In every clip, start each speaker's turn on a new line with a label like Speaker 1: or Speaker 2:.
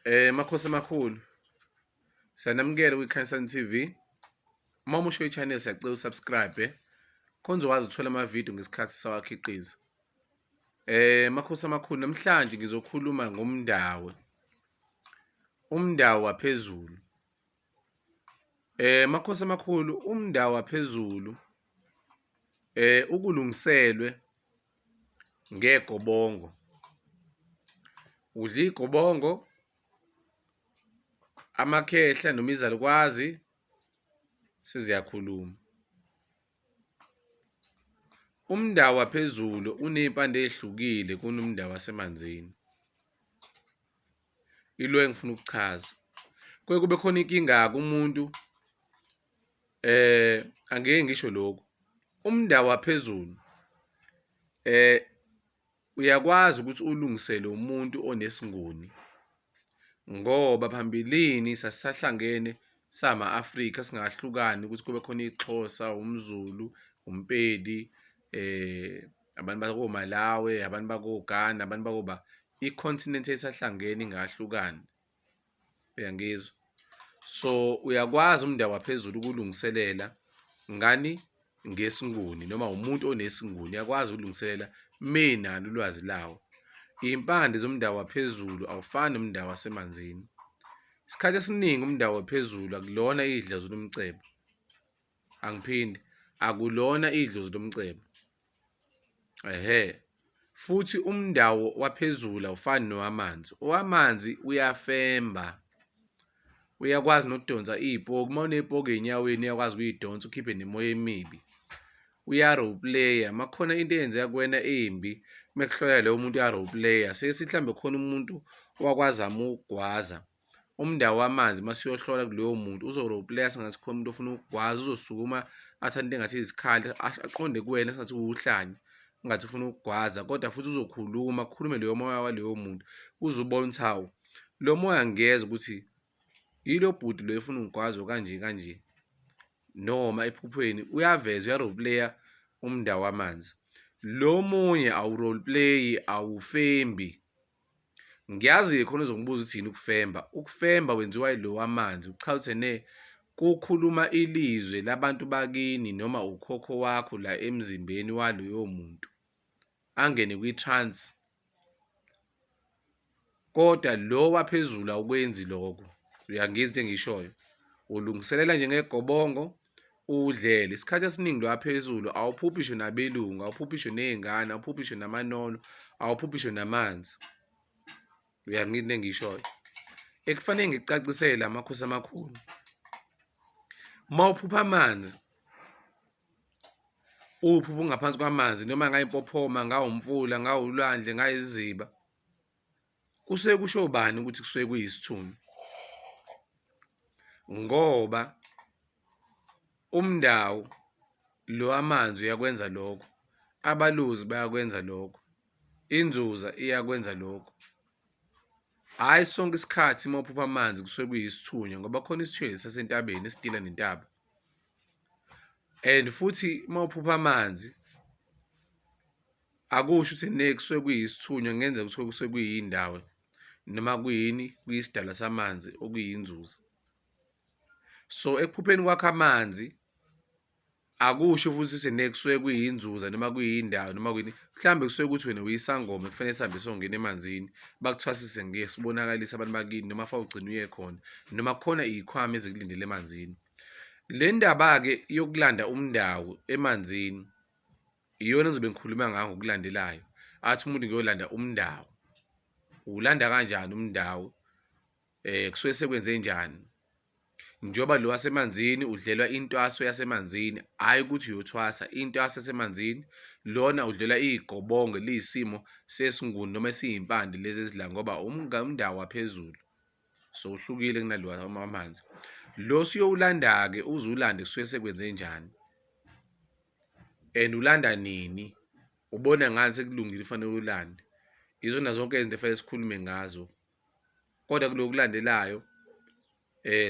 Speaker 1: Makhosi amakhulu, siyanamukela kwi-KHANYISANI TV. Uma umusha i-channel siyacela usubscribe khona uzokwazi ukuthola amavidiyo ngesikhathi sawakhiqiza. Makhosi amakhulu, namhlanje ngizokhuluma ngomdawe. Umdawe waphezulu. Makhosi amakhulu, umdawe waphezulu ukulungiselwe ngegobongo. Udla igobongo, amakhehla noma izalukwazi seziyakhuluma. Umdawo waphezulu uney'mpande ey'hlukile kunomdawo wasemanzini. Ilo engifuna ukuchaza. Kuye kube khona inkinga-ke umuntu angeke ngisho lokhu. Umdawo waphezulu uyakwazi ukuthi ulungisele umuntu onesinguni, ngoba phambilini sasisahlangene sama-Afrika singahlukani ukuthi kube khona iXhosa, umZulu, uMpedi, abantu bako-Malawi, abantu bako-Ghana, abantu bakoba, i-continent esahlangene ingahlukani. Uyangizwa? So uyakwazi umdawo waphezulu ukulungiselela ngani ngesinguni, noma umuntu onesinguni uyakwazi ukulungiselela menalo ulwazi lawo. Iy'mpande zomdawo waphezulu awufani nomdawo wasemanzini. Isikhathi esiningi umdawo waphezulu akulona idlozi lomcebo. Angiphindi, akulona idlozi lomcebo. Futhi umdawo waphezulu awufani nowamanzi. Owamanzi uyafemba, uyakwazi nokudonsa iy'poki. Uma uney'poki ey'nyaweni uyakwazi ukuy'donsa ukhiphe nemoya emibi. Uya-roleplay-a. Uma kukhona into eyenzeka kuwena embi, mekuhlola loyo muntu uya-roleplay-a. Sesithi mhlawumbe khona umuntu owakwazama ukugwaza. Umdawo wamanzi mase uyohlola kuloyo muntu uzo-roleplay-a sengathi khona umuntu ofuna ukugwaza, uzosukuma athathe into engathi izikhali aqonde kuwena sengathi uwuhlanya, engathi ufuna ukugwaza, kodwa futhi uzokhuluma, kukhulume loyo moya waloyo muntu. Uzubona ukuthi hawu, lo moya ngiyeza ukuthi yilo bhuti lo efuna ungigwaza kanje kanje, noma ephupheni uyaveza, uya-roleplay-a umdawo wamanzi. Lo munye awu-roleplay, awufembi. Ngiyazi-ke khona uzongibuza ukuthi yini ukufemba. Ukufemba wenziwa yilo wamanzi. Uchaza ukuthi kukhuluma ilizwe labantu bakini noma ukhokho wakho la emzimbeni waloyo muntu, angene kwi-trance. Kodwa lo waphezulu awukwenzi lokho. Uyangizwa into engiyishoyo? Ulungiselela nje ngegobongo udlele. Isikhathi esiningi lo waphezulu awuphuphishe nabelungu, awuphuphishe ney'ngane, awuphuphishe namanono, awuphuphishe namanzi. Uyangizwa into engiyishoyo? Ekufanele ngikucacisele amakhosi amakhulu. Uma uphupha amanzi, uphupha ungaphansi kwamanzi, noma ngayimpophoma, ngawumfula, ngawulwandle, ngayiziba, kusuke kusho bani ukuthi kusuke kuyisithunywa? Ngoba umdawo lo wamanzi uyakwenza lokho, abaluzi bayakwenza lokho, inzuza iyakwenza lokho. Hhayi sonke isikhathi uma uphupha amanzi kusuke kuyisithunywa, ngoba khona isithunywa sasentabeni esidila nentaba. And futhi uma uphupha amanzi akusho ukuthi kusuke kuyisithunywa, kungenzeka ukuthi kusuke kuyindawo noma kuyini, kuyisidalwa samanzi okuyinzuza. So ekuphupheni kwakho amanzi akusho futhi ukuthi kusuke kuyinzuza noma kuyindawo noma kuyini. Mhlawumbe kusuke ukuthi wena uyisangoma kufanele sihambe siyongena emanzini, bakuthwasise ngeke sibonakalise abantu bakini, noma fa ugcina uye khona, noma kukhona iy'khwama ezikulindele emanzini. Le ndaba-ke yokulanda umdawo emanzini iyona engizobe ngikhuluma ngayo ngokulandelayo. Athi umuntu ngiyolanda umdawo. Uwulanda kanjani umdawo? Kusuke sekwenze njani? Njengoba lo wasemanzini udlelwa intwaso yasemanzini, hhayi ukuthi uyothwasa, intwaso yasemanzini. Lona udlelwa iy'gobongo, liyisimo sesinguni noma esiyimpande lezi ezidla, ngoba umdawo waphezulu. So uhlukile kunalo wamanzi. Lo siyowulanda-ke uzulande kusuke sekwenze njani, and ulanda nini, ubona ngani sekulungile kufanele ulande. Izona zonke izinto efanele sikhulume ngazo, kodwa kuloku kulandelayo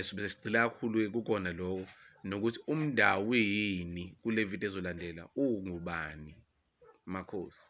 Speaker 1: sobe sigxila kakhulu kukona lokho, nokuthi umdawo uyini kule vidiyo ezolandela ungubani. Makhosi.